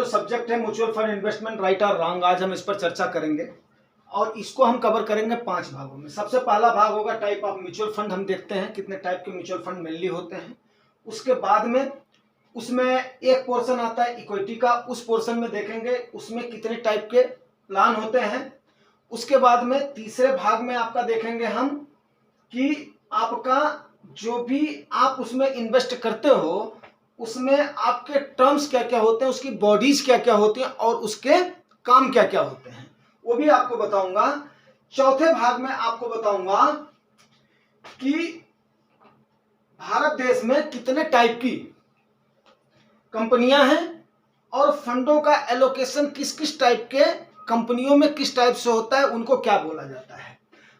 जो सब्जेक्ट है mutual fund investment right और रॉन्ग, आज हम इस पर चर्चा करेंगे और इसको हम कवर करेंगे 5 भागों में। सबसे पहला भाग होगा टाइप ऑफ म्यूचुअल फंड। हम देखते हैं कितने टाइप के म्यूचुअल फंड मेनली होते हैं। उसके बाद में उसमें एक पोर्शन आता है इक्विटी का, उस पोर्शन में देखेंगे उसमें कितने टाइप के प्लान होते हैं। उसके बाद में तीसरे भाग में आपका देखेंगे हम कि आपका जो भी आप उसमें इन्वेस्ट करते हो उसमें आपके टर्म्स क्या क्या होते हैं, उसकी बॉडीज क्या क्या होती हैं और उसके काम क्या क्या होते हैं, वो भी आपको बताऊंगा। चौथे भाग में आपको बताऊंगा कि भारत देश में कितने टाइप की कंपनियां हैं और फंडों का एलोकेशन किस किस टाइप के कंपनियों में किस टाइप से होता है, उनको क्या बोला जाता है।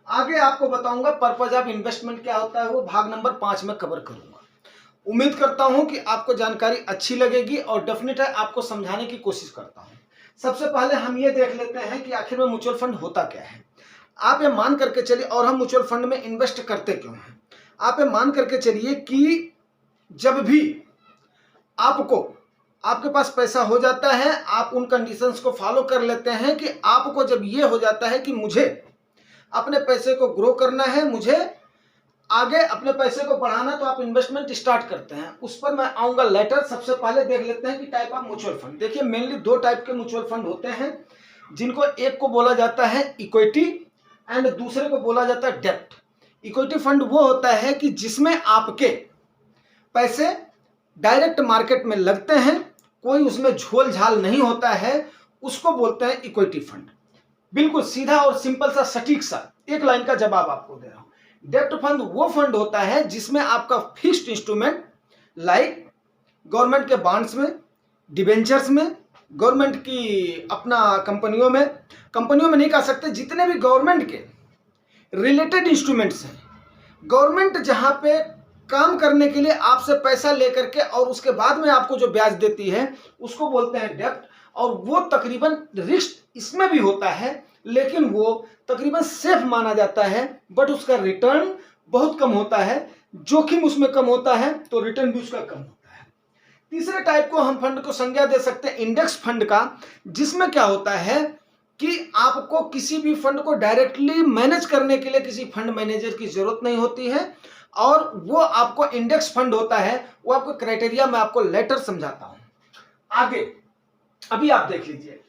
आगे आपको बताऊंगा पर्पज ऑफ इन्वेस्टमेंट क्या होता है, वो भाग नंबर 5 में कवर करूंगा। उम्मीद करता हूं कि आपको जानकारी अच्छी लगेगी और डेफिनेट है आपको समझाने की कोशिश करता हूं। सबसे पहले हम ये देख लेते हैं कि आखिर में म्यूचुअल फंड होता क्या है। आप ये मान करके चलिए, और हम म्यूचुअल फंड में इन्वेस्ट करते क्यों हैं, आप ये मान करके चलिए कि जब भी आपके पास पैसा हो जाता है, आप उन कंडीशंस को फॉलो कर लेते हैं कि आपको जब ये हो जाता है कि मुझे अपने पैसे को ग्रो करना है, मुझे आगे अपने पैसे को बढ़ाना, तो आप इन्वेस्टमेंट स्टार्ट करते हैं। उस पर मैं आऊंगा लेटर। सबसे पहले देख लेते हैं कि टाइप ऑफ म्यूचुअल फंड। देखिए मेनली 2 टाइप के म्यूचुअल फंड होते हैं, जिनको एक को बोला जाता है इक्विटी एंड दूसरे को बोला जाता है डेब्ट। इक्विटी फंड वो होता है कि जिसमें आपके पैसे डायरेक्ट मार्केट में लगते हैं, कोई उसमें झोल झाल नहीं होता है, उसको बोलते हैं इक्विटी फंड। बिल्कुल सीधा और सिंपल सा सटीक सा एक लाइन का जवाब आपको दे रहा हूं। डेब्ट फंड वो फंड होता है जिसमें आपका फिक्स्ड इंस्ट्रूमेंट लाइक गवर्नमेंट के बॉन्ड्स में, डिबेंचर्स में, गवर्नमेंट की अपना कंपनियों में नहीं कह सकते, जितने भी गवर्नमेंट के रिलेटेड इंस्ट्रूमेंट्स हैं, गवर्नमेंट जहां पे काम करने के लिए आपसे पैसा लेकर के और उसके बाद में आपको जो ब्याज देती है उसको बोलते हैं डेब्ट। और वो तकरीबन रिस्क इसमें भी होता है, लेकिन वो तकरीबन सेफ माना जाता है, बट उसका रिटर्न बहुत कम होता है। जोखिम उसमें कम होता है तो रिटर्न भी उसका कम होता है। तीसरे टाइप को हम फंड को संज्ञा दे सकते हैं इंडेक्स फंड का, जिसमें क्या होता है कि आपको किसी भी फंड को डायरेक्टली मैनेज करने के लिए किसी फंड मैनेजर की जरूरत नहीं होती है, और वो आपको इंडेक्स फंड होता है। वो आपको क्राइटेरिया मैं आपको लेटर समझाता हूं आगे। अभी आप देख लीजिए,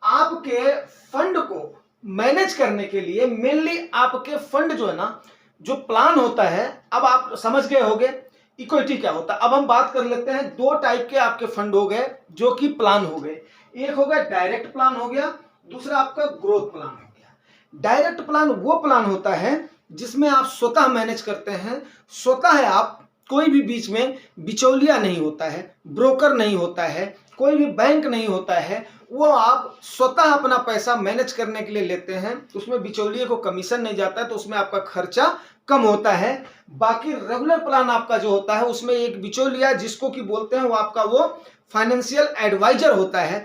आपके फंड को मैनेज करने के लिए मेनली आपके फंड जो है ना, जो प्लान होता है, अब आप समझ गए होंगे इक्विटी क्या होता है। अब हम बात कर लेते हैं 2 टाइप के आपके फंड हो गए जो कि प्लान हो गए। एक हो गया डायरेक्ट प्लान हो गया, दूसरा आपका ग्रोथ प्लान हो गया। डायरेक्ट प्लान वो प्लान होता है जिसमें आप स्वतः मैनेज करते हैं, स्वतः है आप, कोई भी बीच में बिचौलिया नहीं होता है, ब्रोकर नहीं होता है, कोई भी बैंक नहीं होता है, वो आप स्वतः अपना पैसा मैनेज करने के लिए लेते हैं। उसमें बिचौलिए को कमीशन नहीं जाता है, तो उसमें आपका खर्चा कम होता है। बाकी रेगुलर प्लान आपका जो होता है उसमें एक बिचौलिया जिसको कि बोलते हैं वो आपका वो फाइनेंशियल एडवाइजर होता है।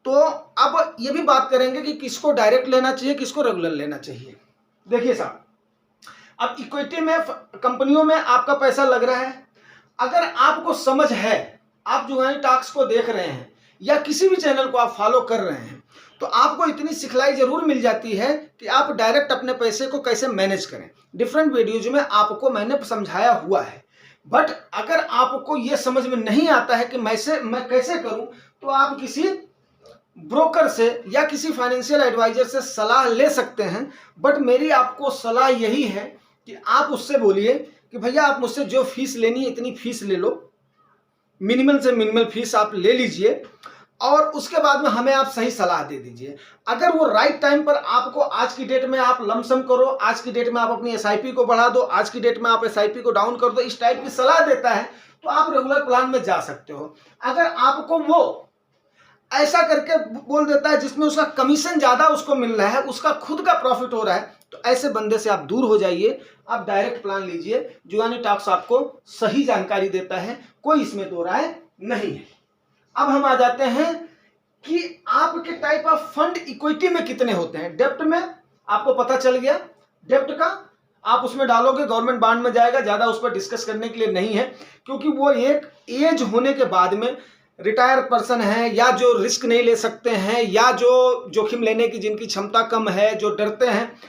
तो अब ये भी बात करेंगे कि किसको डायरेक्ट लेना चाहिए, किसको रेगुलर लेना चाहिए। देखिए साहब, अब इक्विटी में कंपनियों में आपका पैसा लग रहा है, अगर आपको समझ है, आप जुगानी टॉक्स को देख रहे हैं या किसी भी चैनल को आप फॉलो कर रहे हैं, तो आपको इतनी सिखलाई जरूर मिल जाती है कि आप डायरेक्ट अपने पैसे को कैसे मैनेज करें। डिफरेंट वीडियोज में आपको मैंने समझाया हुआ है, बट अगर आपको ये समझ में नहीं आता है कि मैं कैसे करूं, तो आप किसी ब्रोकर से या किसी फाइनेंशियल एडवाइजर से सलाह ले सकते हैं। बट मेरी आपको सलाह यही है कि आप उससे बोलिए कि भैया आप मुझसे जो फीस लेनी है इतनी फीस ले लो, मिनिमम से मिनिमल फीस आप ले लीजिए, और उसके बाद में हमें आप सही सलाह दे दीजिए। अगर वो राइट टाइम पर आपको, आज की डेट में आप लमसम करो, आज की डेट में आप अपनी एसआईपी को बढ़ा दो, आज की डेट में आप एसआईपी को डाउन कर दो, इस टाइप की सलाह देता है, तो आप रेगुलर प्लान में जा सकते हो। अगर आपको वो ऐसा करके बोल देता है जिसमें उसका कमीशन ज्यादा उसको मिल रहा है, उसका खुद का प्रॉफिट हो रहा है, तो ऐसे बंदे से आप दूर हो जाइए, आप डायरेक्ट प्लान लीजिए। जुगानी टॉक्स आपको सही जानकारी देता है, कोई इसमें दो राय नहीं है। अब हम आ जाते हैं कि आपके टाइप ऑफ फंड इक्विटी में कितने होते हैं। डेब्ट में आपको पता चल गया, डेब्ट का आप उसमें डालोगे गवर्नमेंट बॉन्ड में जाएगा, ज्यादा उस पर डिस्कस करने के लिए नहीं है, क्योंकि वो एक एज होने के बाद में रिटायर पर्सन हैं या जो रिस्क नहीं ले सकते हैं या जो जोखिम लेने की जिनकी क्षमता कम है, जो डरते हैं,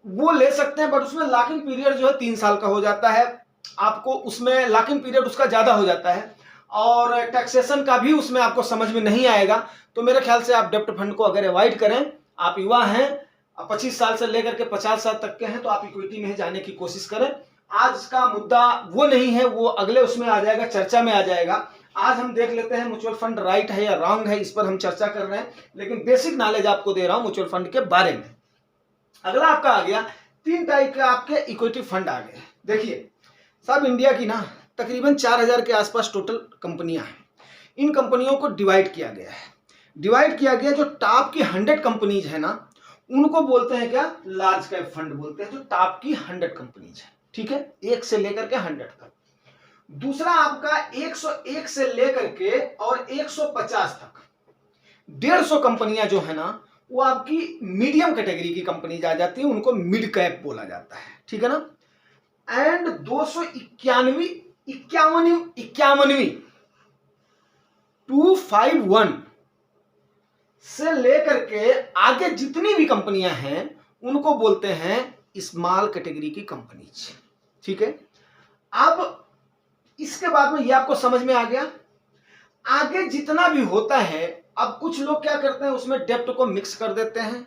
वो ले सकते हैं, बट उसमें लॉकिंग पीरियड जो है 3 साल का हो जाता है। आपको उसमें लॉकिंग पीरियड उसका ज़्यादा हो जाता है और टैक्सेशन का भी उसमें आपको समझ में नहीं आएगा। तो मेरे ख्याल से आप डेप्ट फंड को अगर अवॉइड करें, आप युवा हैं, 25 साल से लेकर के 50 साल तक के हैं, तो आप इक्विटी में ही जाने की कोशिश करें। आज का मुद्दा वो नहीं है, वो अगले उसमें आ जाएगा, चर्चा में आ जाएगा। आज हम देख लेते हैं म्यूचुअल फंड राइट है या रॉन्ग है, इस पर हम चर्चा कर रहे हैं, लेकिन बेसिक नॉलेज आपको दे रहा हूं म्यूचुअल फंड के बारे में। अगला आपका आ गया 3 टाइप के आपके इक्विटी फंड आ गए। देखिए सब इंडिया की ना तकरीबन 4000 के आसपास टोटल कंपनियां हैं। इन कंपनियों को डिवाइड किया गया है। डिवाइड किया गया, जो टॉप की 100 कंपनीज है ना, उनको बोलते हैं क्या, लार्ज कैप फंड बोलते हैं, जो टॉप की 100 कंपनीज है। ठीक है, 1 से लेकर के 100 तक। दूसरा आपका 101 से लेकर के और 150 तक 150 कंपनियां जो है ना, वो आपकी मीडियम कैटेगरी की कंपनी आ जाती है, उनको मिड कैप बोला जाता है। ठीक है ना। एंड 251 251 से लेकर के आगे जितनी भी कंपनियां हैं उनको बोलते हैं स्मॉल कैटेगरी की कंपनीज। ठीक है। अब इसके बाद में ये आपको समझ में आ गया। आगे जितना भी होता है, अब कुछ लोग क्या करते हैं, उसमें डेप्ट को मिक्स कर देते हैं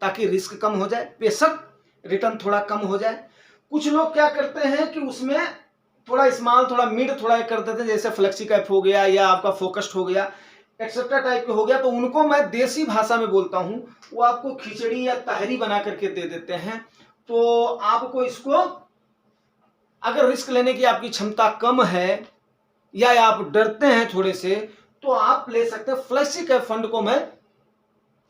ताकि रिस्क कम हो जाए, बेशक रिटर्न थोड़ा कम हो जाए। कुछ लोग क्या करते हैं कि उसमें थोड़ा स्मॉल, थोड़ा मिड, थोड़ा कर देते हैं, जैसे फ्लेक्सी कैप हो गया या आपका फोकस्ड हो गया, एक्सेट्रा टाइप के हो गया। तो उनको मैं देसी भाषा में बोलता हूं, वो आपको खिचड़ी या तहरी बना करके दे देते हैं। तो आपको इसको, अगर रिस्क लेने की आपकी क्षमता कम है या आप डरते हैं थोड़े से, तो आप ले सकते हैं। फ्लेक्सी कैप फंड को मैं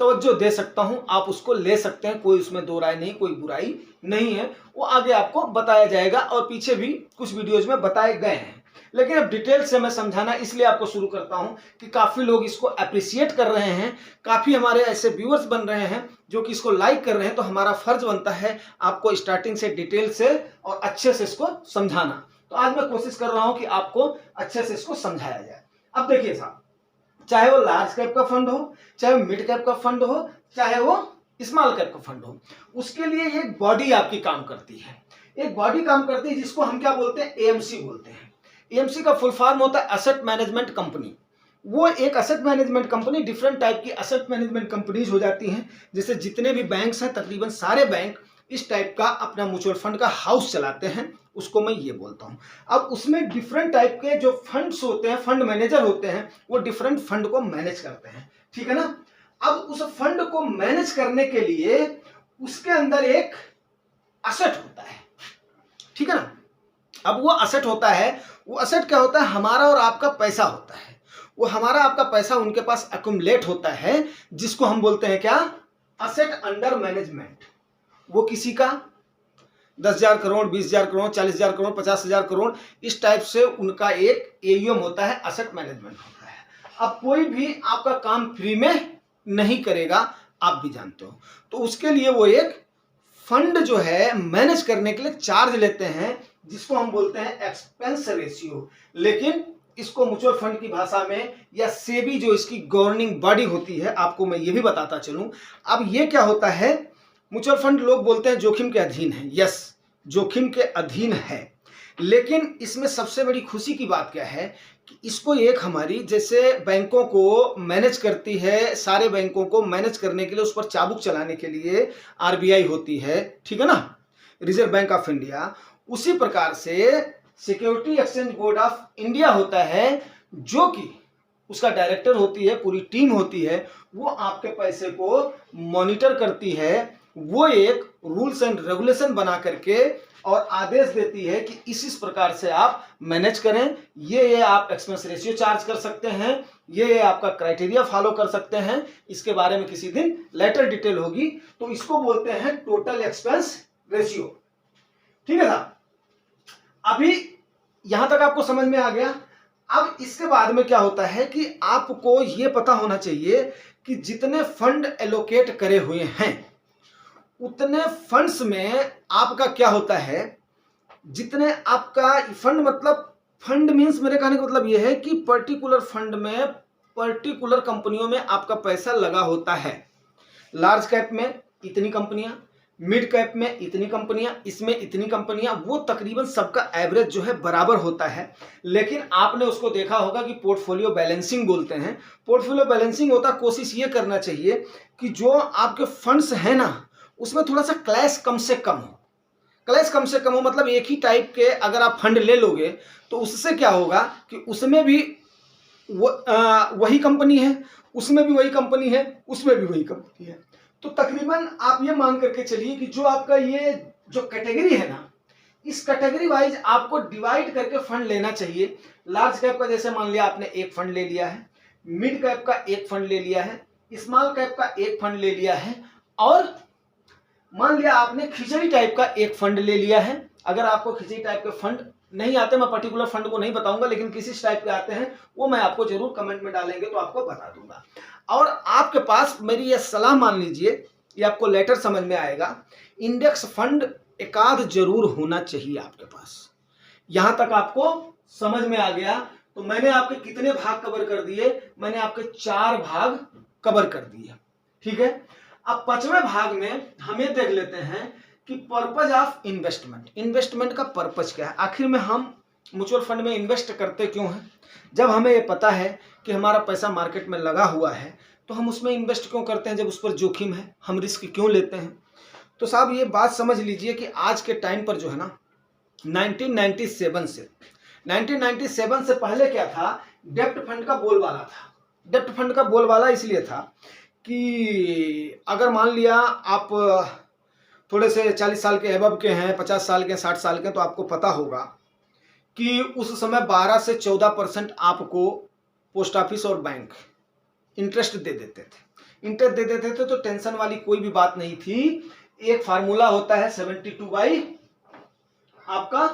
तवज्जो दे सकता हूं, आप उसको ले सकते हैं, कोई उसमें दो राय नहीं, कोई बुराई नहीं है। वो आगे आपको बताया जाएगा और पीछे भी कुछ वीडियोज में बताए गए हैं, लेकिन अब डिटेल से मैं समझाना इसलिए आपको शुरू करता हूं कि काफी लोग इसको अप्रिशिएट कर रहे हैं, काफी हमारे ऐसे व्यूअर्स बन रहे हैं जो कि इसको लाइक कर रहे हैं। तो हमारा फर्ज बनता है आपको स्टार्टिंग से डिटेल से और अच्छे से इसको समझाना। तो आज मैं कोशिश कर रहा हूं कि आपको अच्छे से इसको समझाया जाए। अब देखिए साहब, चाहे वो लार्ज कैप का फंड हो, चाहे वो मिड कैप का फंड हो, चाहे वो स्मॉल कैप का फंड हो, उसके लिए एक बॉडी आपकी काम करती है। एक बॉडी काम करती है जिसको हम क्या बोलते हैं, एएमसी बोलते हैं। एएमसी का फुल फॉर्म होता है एसेट मैनेजमेंट कंपनी। वो एक asset management company, different type की एसेट मैनेजमेंट कंपनीज हो जाती हैं। जैसे जितने भी बैंक्स हैं, तकरीबन सारे बैंक इस टाइप का अपना म्यूचुअल फंड का हाउस चलाते हैं, उसको मैं ये बोलता हूं। अब उसमें डिफरेंट टाइप के जो फंड्स होते हैं, फंड मैनेजर होते हैं, वो डिफरेंट फंड को मैनेज करते हैं। ठीक है ना। अब उस फंड को मैनेज करने के लिए उसके अंदर एक एसेट होता है। ठीक है ना। अब वो एसेट होता है, वो एसेट क्या होता है, हमारा और आपका पैसा होता है। वो हमारा आपका पैसा उनके पास एक्युमुलेट होता है, जिसको हम बोलते हैं क्या, एसेट अंडर मैनेजमेंट। वो किसी का 10,000 करोड़, 20,000 करोड़, 40,000 करोड़, 50,000 करोड़, इस टाइप से उनका एक एयूएम होता है, एसेट मैनेजमेंट होता है। अब कोई भी आपका काम फ्री में नहीं करेगा, आप भी जानते हो। तो उसके लिए वो एक फंड जो है मैनेज करने के लिए चार्ज लेते हैं, जिसको हम बोलते हैं एक्सपेंस रेशियो। लेकिन इसको म्यूचुअल फंड की भाषा में या सेबी जो इसकी गवर्निंग बॉडी होती है, आपको मैं ये भी बताता चलूं। अब ये क्या होता है, म्यूचुअल फंड लोग बोलते हैं जोखिम के अधीन है। यस, जोखिम के अधीन है, लेकिन इसमें सबसे बड़ी खुशी की बात क्या है कि इसको एक हमारी, जैसे बैंकों को मैनेज करती है, सारे बैंकों को मैनेज करने के लिए उस पर चाबुक चलाने के लिए आरबीआई होती है, ठीक है ना, रिजर्व बैंक ऑफ इंडिया। उसी प्रकार से security exchange board of India होता है, जो कि उसका डायरेक्टर होती है, पूरी टीम होती है, वो आपके पैसे को मॉनिटर करती है। वो एक रूल्स एंड रेगुलेशन बना करके और आदेश देती है कि इस प्रकार से आप मैनेज करें, ये आप एक्सपेंस रेशियो चार्ज कर सकते हैं, ये आपका क्राइटेरिया फॉलो कर सकते हैं। इसके बारे में किसी दिन लेटर डिटेल होगी। तो इसको बोलते हैं टोटल एक्सपेंस रेशियो। ठीक है साहब, अभी यहां तक आपको समझ में आ गया। अब इसके बाद में क्या होता है कि आपको ये पता होना चाहिए कि जितने फंड एलोकेट करे हुए हैं, उतने फंड्स में आपका क्या होता है, जितने आपका फंड, मतलब फंड मींस मेरे कहने का मतलब यह है कि पर्टिकुलर फंड में पर्टिकुलर कंपनियों में आपका पैसा लगा होता है। लार्ज कैप में इतनी कंपनियां, मिड कैप में इतनी कंपनियां, इसमें इतनी कंपनियां, वो तकरीबन सबका एवरेज जो है बराबर होता है। लेकिन आपने उसको देखा होगा कि पोर्टफोलियो बैलेंसिंग बोलते हैं। पोर्टफोलियो बैलेंसिंग होता, कोशिश ये करना चाहिए कि जो आपके फंड्स हैं ना, उसमें थोड़ा सा क्लैश कम से कम हो। क्लैश कम से कम हो मतलब एक ही टाइप के अगर आप फंड ले लोगे तो उससे क्या होगा कि उसमें भी वही कंपनी है, उसमें भी वही कंपनी है, उसमें भी वही कंपनी है, तो तकरीबन आप ये मान करके चलिए कि जो आपका ये जो कैटेगरी है ना, इस कैटेगरी वाइज आपको डिवाइड करके फंड लेना चाहिए। लार्ज कैप का जैसे मान लिया आपने एक फंड ले लिया है, मिड कैप का एक फंड ले लिया है, स्मॉल कैप का एक फंड ले लिया है, और मान लिया आपने खिचड़ी टाइप का एक फंड ले लिया है। अगर आपको खिचड़ी टाइप के फंड नहीं आते, मैं पर्टिकुलर फंड को नहीं बताऊंगा, लेकिन किसी टाइप के आते हैं वो मैं आपको जरूर कमेंट में डालेंगे तो आपको बता दूंगा। और आपके पास मेरी ये सलाह मान लीजिए, ये आपको लेटर समझ में आएगा, इंडेक्स फंड एकाध जरूर होना चाहिए आपके पास। यहां तक आपको समझ में आ गया? तो मैंने आपके कितने भाग कवर कर दिए? मैंने आपके 4 भाग कवर कर दिए, ठीक है। अब 5वें भाग में हमें देख लेते हैं कि पर्पज ऑफ इन्वेस्टमेंट। इन्वेस्टमेंट का पर्पज क्या है, आखिर में हम म्यूचुअल फंड में इन्वेस्ट करते क्यों हैं? जब हमें ये पता है कि हमारा पैसा मार्केट में लगा हुआ है तो हम उसमें इन्वेस्ट क्यों करते हैं? जब उस पर जोखिम है, हम रिस्क क्यों लेते हैं? तो साहब ये बात समझ लीजिए कि आज के टाइम पर जो है ना, 1997 से पहले क्या था, डेब्ट फंड का बोलबाला था। डेब्ट फंड का बोलबाला इसलिए था कि अगर मान लिया आप थोड़े से 40 साल के एबव के हैं, 50 साल के, 60 साल के, तो आपको पता होगा कि उस समय 12 से 14% आपको पोस्ट ऑफिस और बैंक इंटरेस्ट दे देते थे। तो टेंशन वाली कोई भी बात नहीं थी। एक फार्मूला होता है 72/, आपका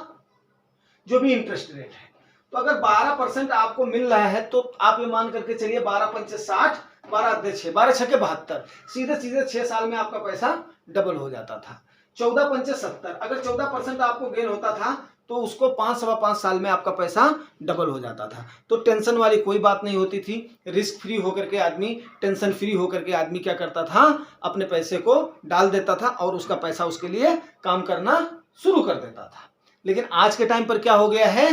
जो भी इंटरेस्ट रेट है। तो अगर 12% आपको मिल रहा है तो आप ये मान करके चलिए 12 पंचे 60, 12 6, 12 6 72, सीधे 6 साल में आपका पैसा डबल हो जाता था। 14 पंचे 70, अगर 14% आपको गेन होता था तो उसको 5 सवा 5 साल में आपका पैसा डबल हो जाता था। तो टेंशन वाली कोई बात नहीं होती थी। रिस्क फ्री होकर के आदमी, टेंशन फ्री होकर के आदमी क्या करता था, अपने पैसे को डाल देता था और उसका पैसा उसके लिए काम करना शुरू कर देता था। लेकिन आज के टाइम पर क्या हो गया है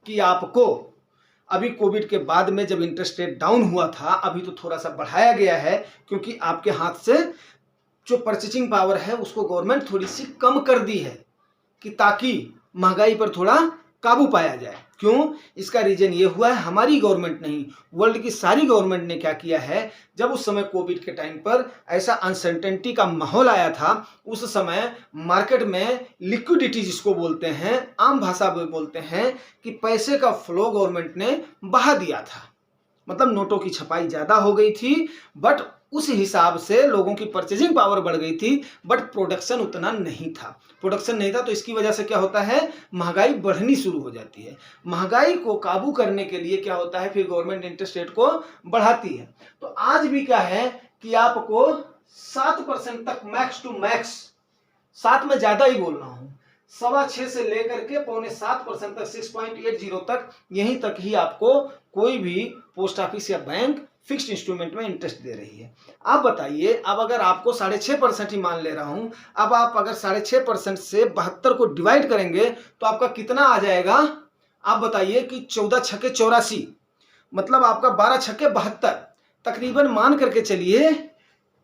कि आपको अभी कोविड के बाद में जब इंटरेस्ट रेट डाउन हुआ था, अभी तो थोड़ा सा बढ़ाया गया है, क्योंकि आपके हाथ से जो परचेजिंग पावर है उसको गवर्नमेंट थोड़ी सी कम कर दी है कि ताकि महंगाई पर थोड़ा काबू पाया जाए। क्यों? इसका रीजन ये हुआ है, हमारी गवर्नमेंट नहीं, वर्ल्ड की सारी गवर्नमेंट ने क्या किया है, जब उस समय कोविड के टाइम पर ऐसा अनसर्टेनिटी का माहौल आया था, उस समय मार्केट में लिक्विडिटी जिसको बोलते हैं, आम भाषा में बोलते हैं कि पैसे का फ्लो गवर्नमेंट ने बहा दिया था। मतलब नोटों की छपाई ज्यादा हो गई थी, बट उस हिसाब से लोगों की परचेजिंग पावर बढ़ गई थी, बट प्रोडक्शन उतना नहीं था। तो इसकी वजह से क्या होता है, महंगाई बढ़नी शुरू हो जाती है। महंगाई को काबू करने के लिए क्या होता है, फिर गवर्नमेंट इंटरेस्ट रेट को बढ़ाती है। तो आज भी क्या है कि आपको 7% तक, मैक्स टू मैक्स, 7 में ज्यादा ही बोल रहा हूं, 6.25 से लेकर के 6.25% तक, 6.80 तक, यहीं तक ही आपको कोई भी पोस्ट ऑफिस या बैंक फिक्स्ड इंस्ट्रूमेंट में इंटरेस्ट दे रही है। आप बताइए, अब अगर आपको 6.5% ही मान ले रहा हूं, अब आप अगर 6.5% से 72 को डिवाइड करेंगे तो आपका कितना आ जाएगा? आप बताइए कि 14 छक्के 84, मतलब आपका 12 छक्के 72, तकरीबन मान करके चलिए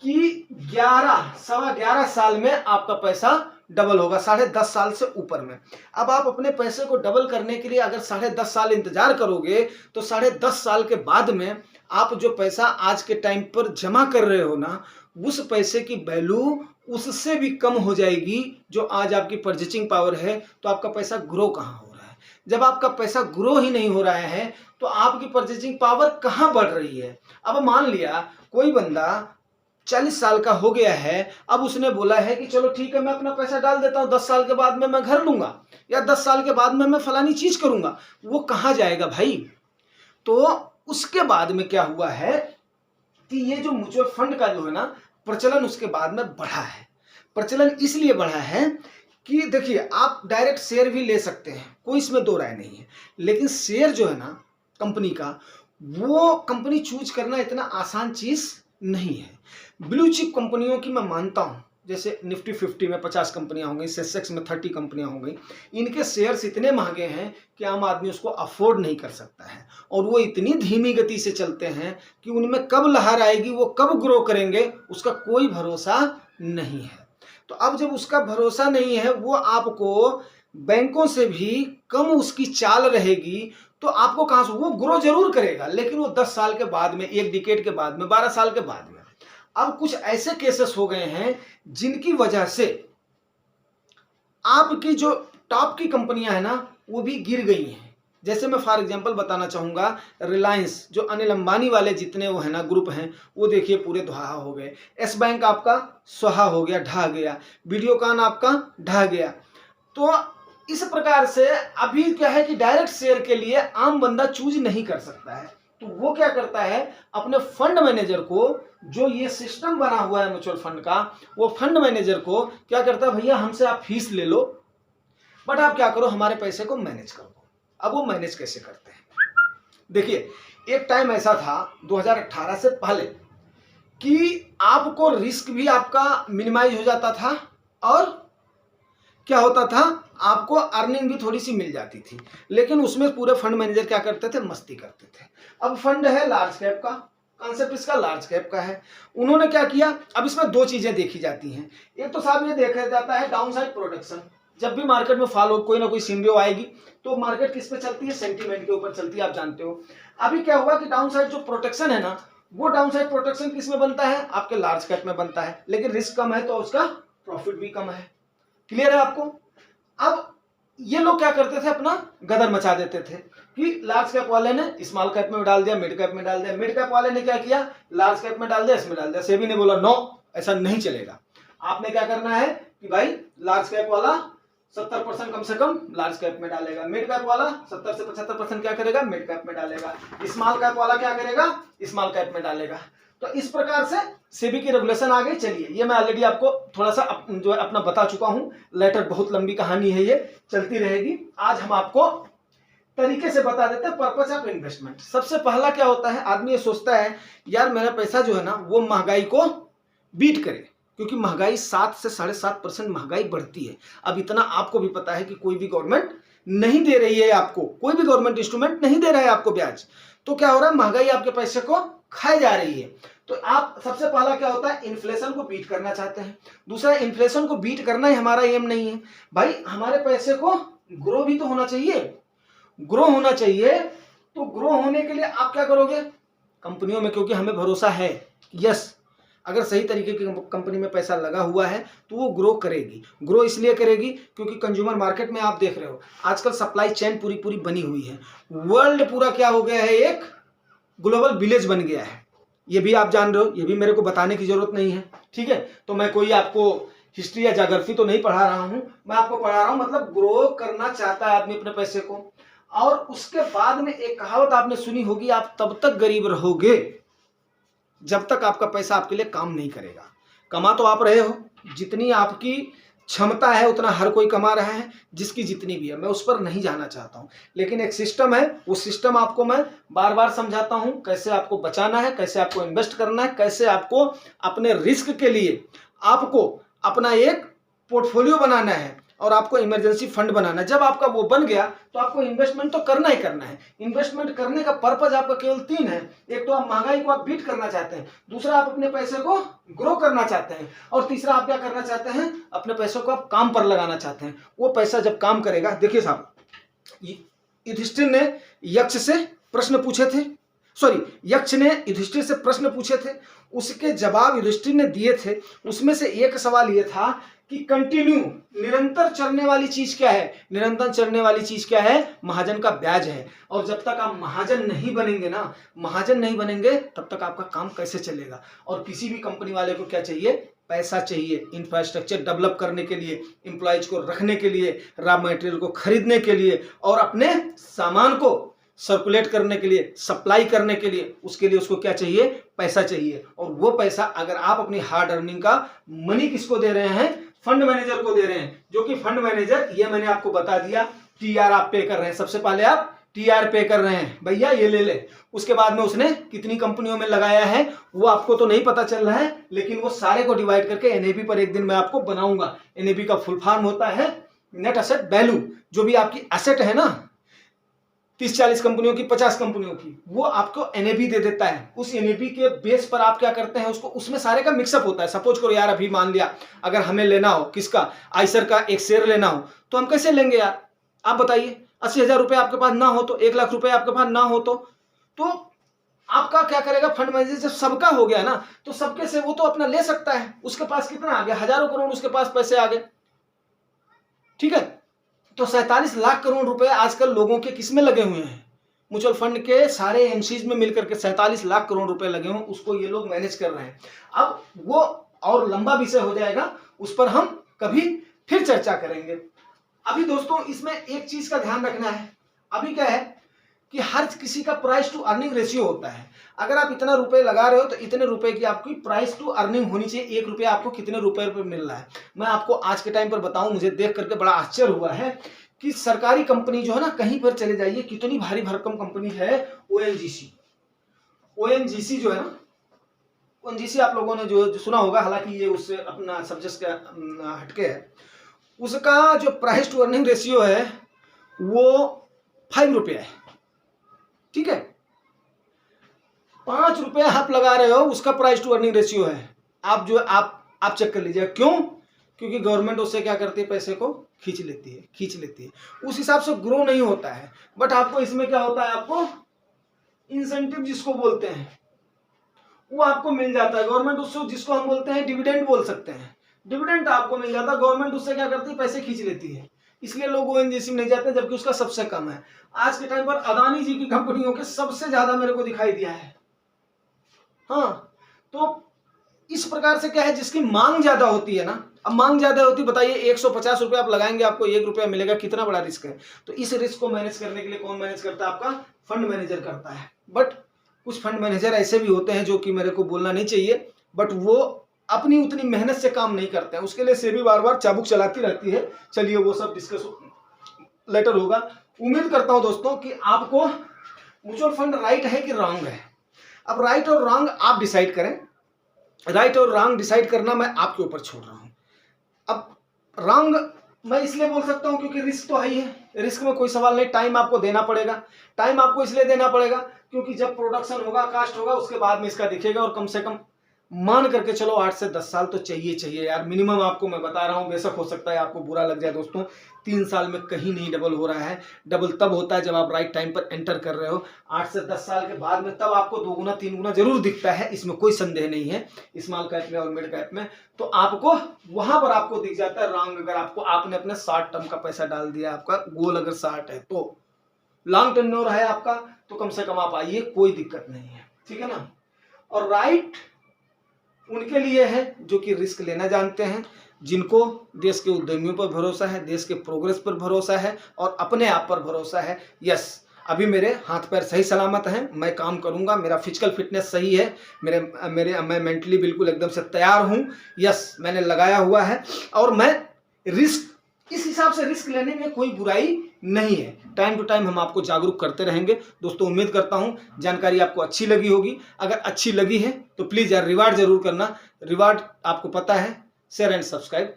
कि 11 साल में आपका पैसा डबल होगा, 10.5 साल से ऊपर में। अब आप अपने पैसे को डबल करने के लिए अगर 10.5 साल इंतजार करोगे तो 10.5 साल के बाद में आप जो पैसा आज के टाइम पर जमा कर रहे हो ना, उस पैसे की वैल्यू उससे भी कम हो जाएगी जो आज आपकी परचेजिंग पावर है। तो आपका पैसा ग्रो कहाँ हो रहा है? जब आपका पैसा ग्रो ही नहीं हो रहा है तो आपकी परचेजिंग पावर कहाँ बढ़ रही है? अब मान लिया कोई बंदा 40 साल का हो गया है, अब उसने बोला है कि चलो ठीक है, मैं अपना पैसा डाल देता हूं, 10 साल के बाद में मैं घर लूंगा, या 10 साल के बाद में मैं फलानी चीज करूंगा। वो कहाँ जाएगा भाई? तो उसके बाद में क्या हुआ है कि ये जो म्यूचुअल फंड का जो है ना प्रचलन, उसके बाद में बढ़ा है। प्रचलन इसलिए बढ़ा है कि देखिए, आप डायरेक्ट शेयर भी ले सकते हैं, कोई इसमें दो राय नहीं है, लेकिन शेयर जो है ना कंपनी का, वो कंपनी चूज करना इतना आसान चीज नहीं है। ब्लू चिप कंपनियों की मैं मानता हूं, जैसे निफ्टी 50 में 50 कंपनियां हो गई, सेंसेक्स में 30 कंपनियां हो गई, इनके शेयर्स इतने महंगे हैं कि आम आदमी उसको अफोर्ड नहीं कर सकता है, और वो इतनी धीमी गति से चलते हैं कि उनमें कब लहर आएगी, वो कब ग्रो करेंगे, उसका कोई भरोसा नहीं है। तो अब जब उसका भरोसा नहीं है, वो आपको बैंकों से भी कम उसकी चाल रहेगी, तो आपको कहां से, वो ग्रो जरूर करेगा लेकिन वो 10 साल के बाद में, 1 डिकेड के बाद में, 12 साल के बाद में। अब कुछ ऐसे केसेस हो गए हैं जिनकी वजह से आपकी जो टॉप की कंपनियां हैं ना, वो भी गिर गई हैं। जैसे मैं फॉर एग्जांपल बताना चाहूंगा, रिलायंस, जो अनिल अंबानी वाले जितने वो है ना ग्रुप हैं, वो देखिए पूरे धुआं हो गए। एस बैंक आपका सुहा हो गया, ढह गया। वीडियोकॉन आपका ढह गया। तो इस प्रकार से अभी क्या है कि डायरेक्ट शेयर के लिए आम बंदा चूज नहीं कर सकता है, तो वो क्या करता है, अपने फंड मैनेजर को, जो ये सिस्टम बना हुआ है म्यूचुअल फंड का, वो फंड मैनेजर को क्या करता है, भैया हमसे आप फीस ले लो, बट आप क्या करो, हमारे पैसे को मैनेज कर दो। अब वो मैनेज कैसे करते हैं, देखिए एक टाइम ऐसा था 2018 से पहले कि आपको रिस्क भी आपका मिनिमाइज हो जाता था, और क्या होता था, आपको अर्निंग भी थोड़ी सी मिल जाती थी, लेकिन उसमें पूरे फंड मैनेजर क्या करते थे, मस्ती करते थे। अब फंड है लार्ज कैप का, कॉन्सेप्ट इसका लार्ज कैप का है। उन्होंने क्या किया, अब इसमें दो चीजें देखी जाती हैं। एक तो साहब ये देखा जाता है डाउन साइड प्रोटेक्शन। जब भी मार्केट में फॉलो कोई ना कोई सिनेरियो आएगी, तो मार्केट किस पे चलती है, सेंटीमेंट के ऊपर चलती है, आप जानते हो। अभी क्या हुआ कि डाउन साइड जो प्रोटेक्शन है ना, वो डाउन साइड प्रोटेक्शन किस में बनता है, आपके लार्ज कैप में बनता है, लेकिन रिस्क कम है तो उसका प्रॉफिट भी कम है। क्लियर है आपको। अब ये लोग क्या करते थे, अपना गदर मचा देते थे कि लार्ज कैप वाले ने स्मॉल कैप में डाल दिया, मिड कैप में डाल दिया, मिड कैप वाले ने क्या किया, लार्ज कैप में डाल दिया, इसमें डाल दिया। सेबी ने बोला नो, ऐसा नहीं चलेगा, आपने क्या करना है कि भाई लार्ज कैप वाला 70% कम से कम लार्ज कैप में डालेगा, मिड कैप वाला 70 से 75% क्या करेगा, मिड कैप में डालेगा, स्मॉल कैप वाला क्या करेगा, स्मॉल कैप में डालेगा। तो इस प्रकार से सेबी की रेगुलेशन आ गई। चलिए ये मैं ऑलरेडी आपको थोड़ा सा जो है अपना बता चुका हूं, लेटर बहुत लंबी कहानी है, ये चलती रहेगी। आज हम आपको तरीके से बता देते हैं पर्पस ऑफ इन्वेस्टमेंट। सबसे पहला क्या होता है, आदमी ये सोचता है यार मेरा पैसा जो है ना वो महंगाई को बीट करे, क्योंकि महंगाई 7 से 7.5% महंगाई बढ़ती है। अब इतना आपको भी पता है कि कोई भी गवर्नमेंट नहीं दे रही है आपको, कोई भी गवर्नमेंट इंस्ट्रूमेंट नहीं दे रहा है आपको ब्याज, तो क्या हो रहा है, महंगाई आपके पैसे को खाई जा रही है। तो आप सबसे पहला क्या होता है, इन्फ्लेशन को बीट करना चाहते हैं। दूसरा, इन्फ्लेशन को बीट करना ही हमारा एम नहीं है भाई, हमारे पैसे को ग्रो भी तो होना चाहिए, ग्रो होना चाहिए। तो ग्रो होने के लिए आप क्या करोगे, कंपनियों में, क्योंकि हमें भरोसा है, यस अगर सही तरीके की कंपनी में पैसा लगा हुआ है तो वो ग्रो करेगी। ग्रो इसलिए करेगी क्योंकि कंज्यूमर मार्केट में आप देख रहे हो आजकल सप्लाई चेन पूरी पूरी बनी हुई है, वर्ल्ड पूरा क्या हो गया है, एक ग्लोबल विलेज बन गया है। ये भी आप जान रहे हो, ये भी मेरे को बताने की जरूरत नहीं है, ठीक है। तो मैं कोई आपको हिस्ट्री या ज्योग्राफी तो नहीं पढ़ा रहा हूं, मैं आपको पढ़ा रहा हूं, मतलब ग्रो करना चाहता है आदमी अपने पैसे को। और उसके बाद में एक कहावत आपने सुनी होगी, आप तब तक गरीब रहोगे जब तक आपका पैसा आपके लिए काम नहीं करेगा। कमा तो आप रहे हो, जितनी आपकी क्षमता है उतना हर कोई कमा रहा है, जिसकी जितनी भी है, मैं उस पर नहीं जाना चाहता हूं। लेकिन एक सिस्टम है, वो सिस्टम आपको मैं बार बार समझाता हूं, कैसे आपको बचाना है, कैसे आपको इन्वेस्ट करना है, कैसे आपको अपने रिस्क के लिए आपको अपना एक पोर्टफोलियो बनाना है और आपको इमरजेंसी फंड बनाना है। जब आपका वो बन गया तो आपको इन्वेस्टमेंट तो करना ही करना है। इन्वेस्टमेंट करने का पर्पज आपका केवल 3 है। एक तो आप महंगाई को आप बीट करना चाहते हैं, दूसरा आप अपने पैसे को ग्रो करना चाहते हैं, और तीसरा आप क्या करना चाहते हैं, अपने पैसों को आप काम पर लगाना चाहते हैं। वो पैसा जब काम करेगा, देखिए साहब, युधिष्ठिर ने यक्ष से प्रश्न पूछे थे, सॉरी यक्ष ने युधिष्ठिर से प्रश्न पूछे थे, उसके जवाब युधिष्ठिर ने दिए थे। उसमें से एक सवाल यह था कि कंटिन्यू, निरंतर चलने वाली चीज क्या है, निरंतर चलने वाली चीज क्या है, महाजन का ब्याज है। और जब तक आप महाजन नहीं बनेंगे ना, महाजन नहीं बनेंगे, तब तक आपका काम कैसे चलेगा। और किसी भी कंपनी वाले को क्या चाहिए, पैसा चाहिए, इंफ्रास्ट्रक्चर डेवलप करने के लिए, एम्प्लॉयज को रखने के लिए, रॉ मटेरियल को खरीदने के लिए, और अपने सामान को सर्कुलेट करने के लिए, सप्लाई करने के लिए, उसके लिए उसको क्या चाहिए, पैसा चाहिए। और वो पैसा अगर आप अपनी हार्ड अर्निंग का मनी किसको दे रहे हैं, फंड मैनेजर को दे रहे हैं, जो कि फंड मैनेजर, ये मैंने आपको बता दिया, टीआर आप पे कर रहे हैं। सबसे पहले आप TR पे कर रहे हैं, भैया ये ले ले। उसके बाद में उसने कितनी कंपनियों में लगाया है वो आपको तो नहीं पता चल रहा है, लेकिन वो सारे को डिवाइड करके NAV पर एक दिन मैं आपको बनाऊंगा। NAV का फुल फॉर्म होता है नेट एसेट वैल्यू। जो भी आपकी एसेट है ना 30-40 कंपनियों की, 50 कंपनियों की, वो आपको NAV दे देता है। उस NAV के बेस पर आप क्या करते हैं, उसको उसमें सारे का मिक्सअप होता है। सपोज करो यार, अभी मान लिया अगर हमें लेना हो किसका, आइसर का एक शेयर लेना हो, तो हम कैसे लेंगे यार, आप बताइए। 80,000 रुपये आपके पास ना हो तो, 1 लाख रुपए आपके पास ना हो तो आपका क्या करेगा फंड मैनेजर, जब सबका हो गया ना तो सबके से वो तो अपना ले सकता है। उसके पास कितना आ गया, हजारों करोड़ उसके पास पैसे आ गए, ठीक है। तो 47 लाख करोड़ रुपए आजकल लोगों के किसमें लगे हुए हैं, म्यूचुअल फंड के सारे एमसीज में मिलकर के 47 लाख करोड़ रुपए लगे हुए, उसको ये लोग मैनेज कर रहे हैं। अब वो और लंबा विषय हो जाएगा, उस पर हम कभी फिर चर्चा करेंगे। अभी दोस्तों इसमें एक चीज का ध्यान रखना है, अभी क्या है कि हर किसी का प्राइस टू अर्निंग रेशियो होता है। अगर आप इतना रुपए लगा रहे हो तो इतने रुपए की आपकी प्राइस टू अर्निंग होनी चाहिए। 1 रुपया आपको कितने रुपए पर मिल रहा है, मैं आपको आज के टाइम पर बताऊं। मुझे देख करके बड़ा आश्चर्य हुआ है कि सरकारी कंपनी जो है ना, कहीं पर चले जाइए, कितनी भारी भरकम कंपनी है ONGC जो है ना, ONGC आप लोगों ने जो सुना होगा, हालांकि ये उससे अपना सब्जेक्ट का हटके है। उसका जो प्राइस टू अर्निंग रेशियो है वो 5 रुपया है, ठीक है। 5 रुपये आप लगा रहे हो, उसका प्राइस टू अर्निंग रेशियो है। आप जो आप चेक कर लीजिए, क्यों? क्योंकि गवर्नमेंट उससे क्या करती है, पैसे को खींच लेती है। उस हिसाब से ग्रो नहीं होता है। बट आपको इसमें क्या होता है, आपको इंसेंटिव जिसको बोलते हैं वो आपको मिल जाता है। गवर्नमेंट उससे, जिसको हम बोलते हैं डिविडेंड बोल सकते हैं, डिविडेंड आपको मिल जाता है। गवर्नमेंट उससे क्या करती है, पैसे खींच लेती है। इसलिए लोग ONGC में नहीं जाते, जबकि उसका सबसे कम है। आज के टाइम पर अदानी जी की कंपनियों के सबसे ज्यादा मेरे को दिखाई दिया है। हाँ, तो इस प्रकार से क्या है, जिसकी मांग ज्यादा होती है ना, अब मांग ज्यादा होती है, बताइए 150 रुपये आप लगाएंगे, आपको 1 रुपया मिलेगा, कितना बड़ा रिस्क है। तो इस रिस्क को मैनेज करने के लिए कौन मैनेज करता है, आपका फंड मैनेजर करता है। बट कुछ फंड मैनेजर ऐसे भी होते हैं जो कि मेरे को बोलना नहीं चाहिए, बट वो अपनी उतनी मेहनत से काम नहीं करते हैं। उसके लिए सेबी बार बार चाबुक चलाती रहती है। चलिए वो सब डिस्कस लेटर होगा। उम्मीद करता हूं दोस्तों कि आपको म्यूचुअल फंड राइट है कि रॉन्ग है। अब राइट और रॉन्ग आप डिसाइड करें। राइट और रॉन्ग डिसाइड करना मैं आपके ऊपर छोड़ रहा हूं। अब रॉन्ग मैं इसलिए बोल सकता हूं क्योंकि रिस्क तो है ही है, रिस्क में कोई सवाल नहीं। टाइम आपको देना पड़ेगा। टाइम आपको इसलिए देना पड़ेगा क्योंकि जब प्रोडक्शन होगा, कास्ट होगा, उसके बाद में इसका दिखेगा। और कम से कम मान करके चलो 8 से 10 साल तो चाहिए यार, मिनिमम आपको मैं बता रहा हूं। बेशक हो सकता है आपको बुरा लग जाए दोस्तों, 3 साल में कहीं नहीं डबल हो रहा है। डबल तब होता है जब आप राइट टाइम पर एंटर कर रहे हो। 8 से 10 साल के बाद में तब आपको 2 गुना 3 गुना जरूर दिखता है, इसमें कोई संदेह नहीं है, स्मॉल कैप में और मिड कैप में। तो आपको वहां पर आपको दिख जाता है रॉन्ग। अगर आपको आपने अपने शॉर्ट टर्म का पैसा डाल दिया, आपका गोल अगर 60 है, तो लॉन्ग टेन्योर है आपका, तो कम से कम आप आइए, कोई दिक्कत नहीं है, ठीक है ना। और राइट उनके लिए है जो कि रिस्क लेना जानते हैं, जिनको देश के उद्यमियों पर भरोसा है, देश के प्रोग्रेस पर भरोसा है और अपने आप पर भरोसा है। यस, अभी मेरे हाथ पैर सही सलामत हैं, मैं काम करूंगा, मेरा फिजिकल फिटनेस सही है, मैं मेंटली बिल्कुल एकदम से तैयार हूं। यस, मैंने लगाया हुआ है और मैं रिस्क, इस हिसाब से रिस्क लेने में कोई बुराई नहीं है। टाइम टू टाइम हम आपको जागरूक करते रहेंगे। दोस्तों उम्मीद करता हूं जानकारी आपको अच्छी लगी होगी। अगर अच्छी लगी है तो प्लीज यार रिवार्ड जरूर करना। रिवार्ड आपको पता है, शेयर एंड सब्सक्राइब।